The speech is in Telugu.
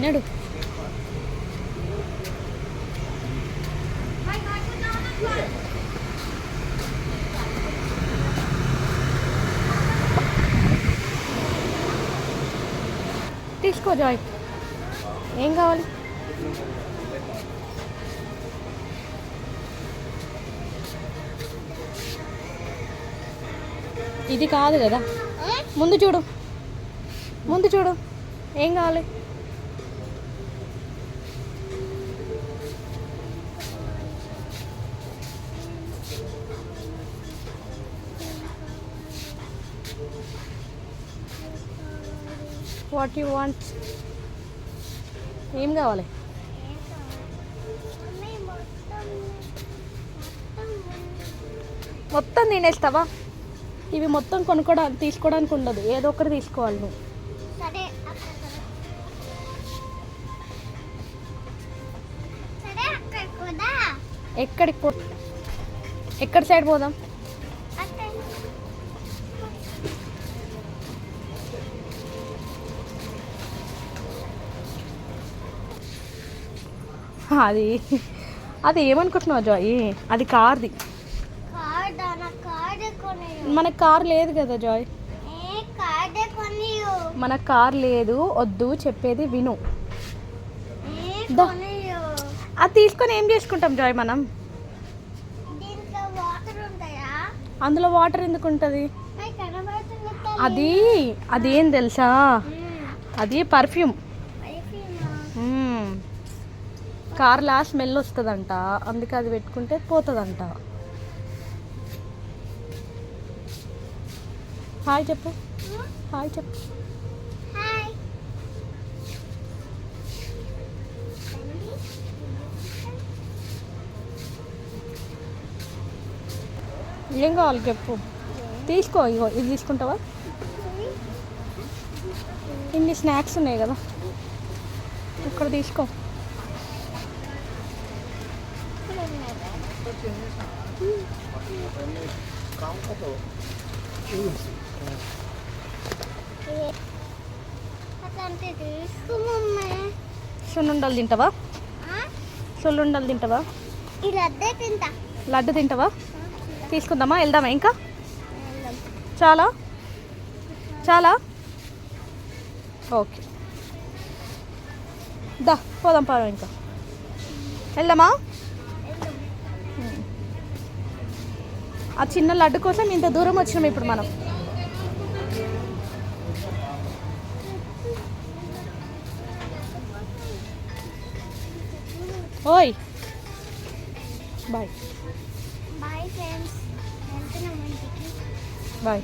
నడు. తీసుకో జాయ్. ఏం కావాలి? ఇది కాదు కదా. ముందు చూడు, ముందు చూడు. ఏం కావాలి? What you want? ఏం కావాలి? మొత్తం తినేస్తావా? ఇవి మొత్తం తీసుకోవడానికి ఉండదు, ఏదో ఒకటి తీసుకోవాలి నువ్వు. ఎక్కడికి ఎక్కడి సైడ్ పోదాం? అది అది ఏమనుకుంటున్నావు జాయ్? అది కార్ది. మనకు కార్ లేదు కదా జాయ్. మనకు కార్ లేదు. వద్దు, చెప్పేది విను. అది తీసుకొని ఏం చేసుకుంటాం జాయ్ మనం? అందులో వాటర్ ఎందుకు ఉంటుంది? అదేం తెలుసా? అది పర్ఫ్యూమ్. కార్లా స్మెల్ వస్తుందంట, అందుకే అది పెట్టుకుంటే పోతుందంట. హాయ్ చెప్పు. హాయ్ చెప్పు. ఏం కావాలి చెప్పు. తీసుకో. ఇగో ఇది తీసుకుంటావా? ఇన్ని స్నాక్స్ ఉన్నాయి కదా, ఇక్కడ తీసుకో. సున్నుండలు తింటావా? సున్నుండలు తింటావా? లడ్డు తింటావా? తీసుకుందామా? వెళ్దామా? ఇంకా చాలా చాలా ఓకే. దా పోదాం. పారం ఇంకా వెళ్దామా? ఆ చిన్న లడ్డు కోసం ఇంత దూరం వచ్చినాం ఇప్పుడు మనం. ఓయ్ బాయ్. Bye friends. బాయ్.